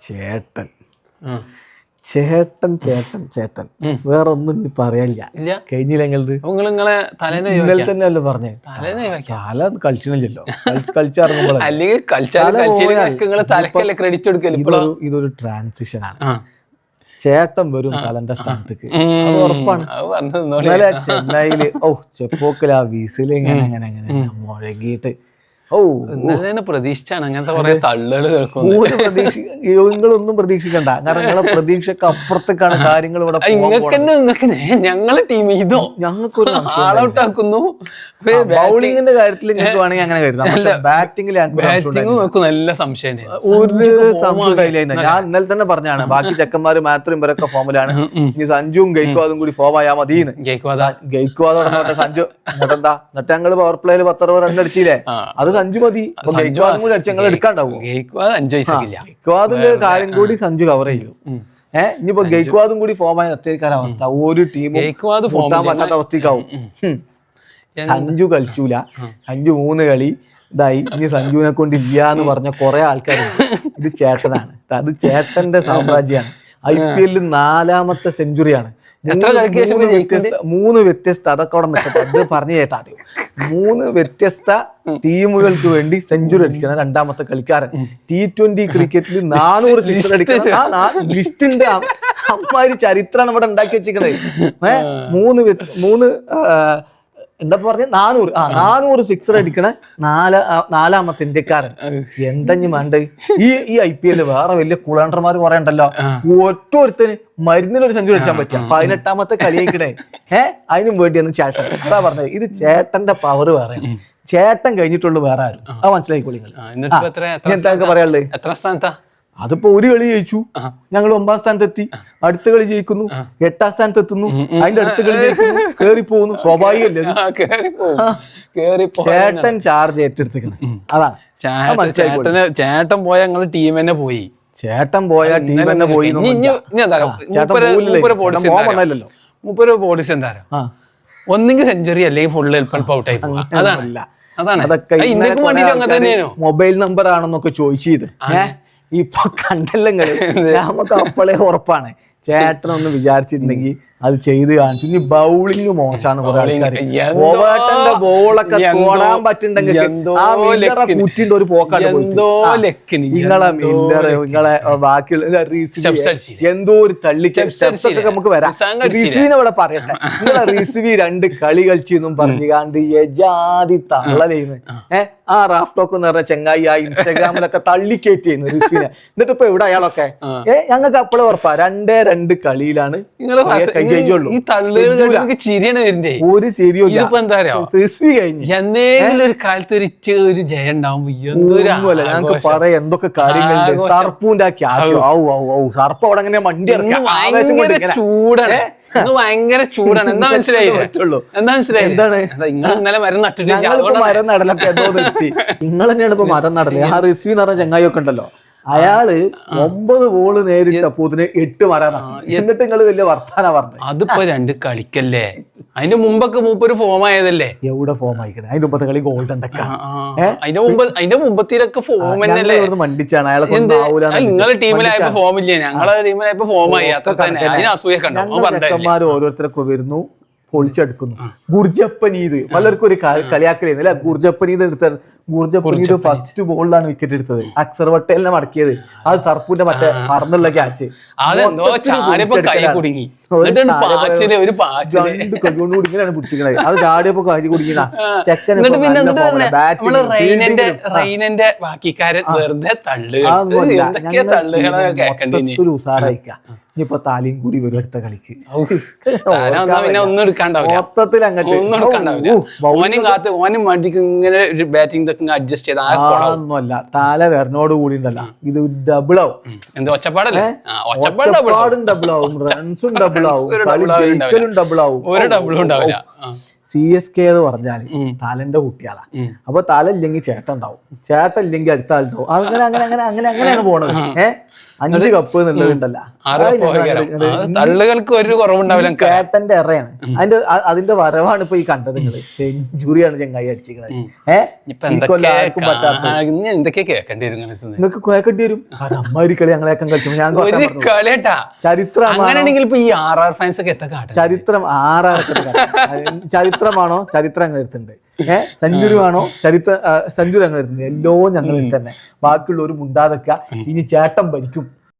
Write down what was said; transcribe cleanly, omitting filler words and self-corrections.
ചേട്ടൻ ചേട്ടൻ ചേട്ടൻ ചേട്ടൻ വേറെ ഒന്നും ഇനി പറയാനില്ല. കഴിഞ്ഞില്ല നിങ്ങളെ ഇന്നലെ തന്നെ അല്ലേ പറഞ്ഞേ തല കളിച്ചില്ലല്ലോ കളിച്ചിറങ്ങുമ്പോൾ ഇതൊരു ട്രാൻസിഷൻ ആണ്. ചേട്ടൻ വരും തലന്റെ സ്ഥാനത്തേക്ക് അത് ഉറപ്പാണ്. ഇന്നലെ ചെന്നൈയില് ചെപ്പോക്കിൽ ആ വീസിൽ ഇങ്ങനെ അങ്ങനെ അങ്ങനെ മുഴകിയിട്ട് പ്രതീക്ഷിച്ചാണ് അങ്ങനത്തെ കുറെ തള്ളുകൾ കേൾക്കും. നിങ്ങളൊന്നും പ്രതീക്ഷിക്കണ്ട, കാരണം നിങ്ങളെ പ്രതീക്ഷക്ക് അപ്പുറത്തേക്കാണ് കാര്യങ്ങൾ ഇവിടെ. ഞങ്ങളെ ടീം ഇതോ ഞങ്ങൾക്കൊരു ആളൗട്ടാക്കുന്നു. ബൗളിങ്ങിന്റെ കാര്യത്തിൽ നിങ്ങൾക്ക് വേണമെങ്കിൽ അങ്ങനെ കരുതാം. ബാറ്റിംഗിൽ നല്ല സംശയം ഒരു സംശയം. ഞാൻ ഇന്നലെ തന്നെ പറഞ്ഞാണ് ബാക്കി ചെക്കന്മാര് മാത്രം ഇവരൊക്കെ ഫോമിലാണ്. ഇനി സഞ്ജുവും ഗെയ്ക്വാദും കൂടി ഫോം ആയാൽ മതിന്ന്. ഗെയ്ക്വാദോടെ സഞ്ജു എന്നിട്ടെന്താ എന്നിട്ട് ഞങ്ങള് പവർ പ്ലേയിൽ 10 റൺ അടിച്ചില്ലേ, അത് സഞ്ജു മതി. ഗെയ്ക്വാദും കൂടി അടിച്ച് ഞങ്ങൾ എടുക്കാണ്ടാവും. ഗെയ്ക്വാദിന്റെ കാര്യം കൂടി സഞ്ജു കവർ ചെയ്യും. ഇനിയിപ്പോ ഗെയ്ക്വാദും കൂടി ഫോം ആയ അത്യാവശ്യ അവസ്ഥ ഒരു ടീമും കൂട്ടാൻ പറ്റാത്ത അവസ്ഥക്കാവും. സഞ്ജു കളിച്ചൂല, സഞ്ജു 3 കളി ഇതായി, ഇനി സഞ്ജുവിനെ കൊണ്ട് ഇല്ല എന്ന് പറഞ്ഞ കുറെ ആൾക്കാരുണ്ട്. ഇത് ചേട്ടനാണ്, അത് ചേട്ടന്റെ സാമ്രാജ്യമാണ്. IPL 4ാമത്തെ സെഞ്ചുറിയാണ്. 3 വ്യത്യസ്ത അതൊക്കെ അവിടെ നിൽക്കട്ടെ, അത് പറഞ്ഞു കേട്ടാ. 3 വ്യത്യസ്ത ടീമുകൾക്ക് വേണ്ടി സെഞ്ചുറി അടിക്കുന്ന 2ാമത്തെ കളിക്കാരൻ. T20 ക്രിക്കറ്റിൽ 400 സിക്സർ അടിക്കുന്ന ലിസ്റ്റിന്റെ അമ്മാതിരി ചരിത്രമാണ് ഇവിടെ ഉണ്ടാക്കി വെച്ചിരിക്കണത്. 3 എന്താ പറഞ്ഞ 400 സിക്സർ അടിക്കണ 4ാമത്തെ ഇന്ത്യക്കാരൻ. എന്തെങ്കിലും വേണ്ട ഈ IPL വേറെ വലിയ കുളണ്ടർമാർ കുറെ ഉണ്ടല്ലോ. ഒറ്റൊരുത്തന് മരുന്നിലൊരു സെഞ്ചുറി അടിച്ചാൻ പറ്റുക. 18ാമത്തെ കളിയേക്കണേ അതിനും വേണ്ടിയാണ് ചേട്ടൻ. അതാ പറഞ്ഞത്, ഇത് ചേട്ടന്റെ പവർ വേറെ, ചേട്ടൻ കഴിഞ്ഞിട്ടുള്ളൂ വേറെ ആരും. അത് മനസ്സിലായിക്കോളി. എന്തൊക്കെ പറയാനുള്ളത്? എത്ര സ്ഥാനത്താ? അതിപ്പോ ഒരു കളി ജയിച്ചു, ഞങ്ങൾ 9ാം സ്ഥാനത്തെത്തി. അടുത്ത കളി ജയിക്കുന്നു, 8ാം സ്ഥാനത്ത് എത്തുന്നു. അതിന്റെ അടുത്ത കളി ജയിക്കുന്നു, കേറി പോകുന്നു. സ്വാഭാവികല്ലേ, ചേട്ടൻ ചാർജ് ഏറ്റെടുത്തിക്കണം. അതാണ് ചേട്ടൻ പോയ ഞങ്ങള് ടീം തന്നെ പോയി. ചേട്ടൻ പോയ ടീം തന്നെ പോയി. മൂപ്പര് ബോഡീസ് എന്തായാലും ഒന്നെങ്കിൽ സെഞ്ചുറി അല്ലെങ്കിൽ ഫുൾ ഔട്ടായി പോകും. അതൊക്കെ മൊബൈൽ നമ്പർ ആണെന്നൊക്കെ ചോദിച്ചത് ഇപ്പൊ കണ്ടല്ലങ്ങള്. നമുക്ക് അപ്പോളെ ഉറപ്പാണ് ചേട്ടനൊന്ന് വിചാരിച്ചിട്ടുണ്ടെങ്കിൽ അത് ചെയ്ത് കാണിച്ചു. ഇനി ബൗളിങ് മോശമാണ്. കുറെ ആൾക്കാർ ഓവേട്ടന്റെ ബോളൊക്കെ തോടാൻ പറ്റുന്നുണ്ടെങ്കിൽ കുറ്റിന്റെ ഒരു പോക്കാണ്. നിങ്ങളെ മില്ലർ നിങ്ങളെ ബാക്കിയുള്ള എന്തോ ഒരു തള്ളി നമുക്ക് വരാം. റിസീവിനെ ഇവിടെ പറയട്ടെ, നിങ്ങളെ റിസീവി 2 കളി കളിച്ചെന്നും പറഞ്ഞുകാണ്ട് യജാതി തള്ളലേന്ന് ആ റാഫ്റ്റോക്ക് എന്ന് പറഞ്ഞ ചെങ്ങായി ആ ഇൻസ്റ്റാഗ്രാമിലൊക്കെ തള്ളിക്കേറ്റ് ചെയ്യുന്നു റിസീവിനെ. എന്നിട്ട് ഇപ്പൊ എവിടെ അയാളൊക്കെ ഞങ്ങൾക്ക് അപ്പോഴേ ഉറപ്പാ 2 കളിയിലാണ് ഒരു ശരിയല്ല. എന്തെങ്കിലും ഒരു കാലത്ത് ഒരു ജയം ഉണ്ടാവുമ്പോ ഞങ്ങൾക്ക് പറയാം എന്തൊക്കെ കാര്യങ്ങളുണ്ട്. സർപ്പൂന്റെ സർപ്പ് അവിടെ അങ്ങനെ മണ്ടി ചൂടാണ്, ഭയങ്കര ചൂടാണ്. എന്താ മനസ്സിലായില്ലോ? എന്താ മനസ്സിലായി? എന്താണ് ഇന്നലെ മരം നട്ടിട്ട് മരം നടലൊക്കെ എന്തോ നിർത്തി. നിങ്ങൾ തന്നെയാണ് ഇപ്പൊ മരം നടല്. ആ റിസ്വി എന്ന് പറഞ്ഞ ചങ്ങായി ഒക്കെ ഉണ്ടല്ലോ, അയാള് 9 ബോള് നേരിട്ടപ്പോതിന് 8 മരാനാണ്. എന്നിട്ട് നിങ്ങൾ വലിയ വർത്താന പറഞ്ഞത്. അതിപ്പോ 2 കളിക്കല്ലേ, അതിന്റെ മുമ്പൊക്കെ മൂപ്പൊരു ഫോം ആയതല്ലേ. എവിടെ ഫോം ആയിക്കണേ? അതിന്റെ മുമ്പത്തെ കളി ഗോൾഡൻ ഡക്ക. അതിന്റെ മുമ്പത്തിലൊക്കെ ഫോം തന്നെയല്ലേ മണ്ടിച്ചാണ് അയാളെ. നിങ്ങളെ ടീമിലായപ്പോ ഫോം ഇല്ലേ, ഞങ്ങളെ ടീമിലായപ്പോ ഫോം ആയി. അത്ര തന്നെ അതിന് അസൂയൊക്കെ ഓരോരുത്തരൊക്കെ വരുന്നു, പൊളിച്ചെടുക്കുന്നു. ഗുർജപ്പനീത് പലർക്കും ഒരു കളിയാക്കലായിരുന്നു അല്ലെ. ഗുർജപ്പനീത് എടുത്ത ഗുർജപ്പനീത് ഫസ്റ്റ് ബോളിലാണ് വിക്കറ്റ് എടുത്തത്. അക്സർ പട്ടേലിനെ മടക്കിയത്. അത് സർപ്പൂന്റെ മറ്റേ മറന്നുള്ള ക്യാച്ച് ഇങ്ങനെയാണ് പിടിച്ചിരിക്കണത്. അത് ചാടിയപ്പോ കാര്യം കുടിക്കണ ചെക്കൻ ഉസാറായിക്ക. ഇനിയിപ്പോ താലിയും കൂടി വരും അടുത്ത കളിക്ക്. മൊത്തത്തിൽ ഒന്നുമല്ല, തല വെറിനോട് കൂടി ഉണ്ടല്ല. ഇത് ഡബിൾ ആവും. ഒച്ചപ്പാടും ഡബിൾ ആവും, റൺസും ഡബിൾ ആവും, കളി ജയിക്കലും ഡബിൾ ആവും. CSK എന്ന് പറഞ്ഞാല് തലന്റെ കുട്ടികളാ. അപ്പൊ തല ഇല്ലെങ്കിൽ ചേട്ടൻ ഉണ്ടാവും, ചേട്ടൻ ഇല്ലെങ്കിൽ അടുത്ത ആളുണ്ടാവും. അങ്ങനെ അങ്ങനെ അങ്ങനെ അങ്ങനെ അങ്ങനെയാണ് പോണത്. 5 കപ്പ് എന്നുള്ളതുണ്ടല്ലോ, തള്ളുകൾക്ക് ഒരു കുറവുണ്ടാവില്ല. ചേട്ടന്റെ ഇറയാണ് അതിന്റെ വരവാണ് ഇപ്പൊ ഈ കണ്ടത്. നിങ്ങള് സെഞ്ചുറിയാണ് ചെങ്ങായി അടിച്ചിരിക്കുന്നത്. ആർക്കും പറ്റാത്ത എന്തൊക്കെ കേൾക്കേണ്ടി വരും, നിങ്ങൾക്ക് കേൾക്കേണ്ടി വരും. അമ്മാരി കളി ഞങ്ങളെയൊക്കെ കളിച്ചു. ഞാൻ ചരിത്രം അങ്ങനെയാണെങ്കിൽ ഇപ്പൊ ഈ RR ഫാൻസ് ഒക്കെ ചരിത്രം ചരിത്രമാണോ ചരിത്രം അങ്ങനെ എടുത്തിട്ടുണ്ട്. സെഞ്ചുറി ആണോ സെഞ്ചുറി അങ്ങനെ എടുത്തിട്ടുണ്ട്. എല്ലോ ഞങ്ങൾ തന്നെ. ബാക്കിയുള്ളവർ മുണ്ടാതൊക്കെ ഇനി ചേട്ടൻ ഭരിക്കും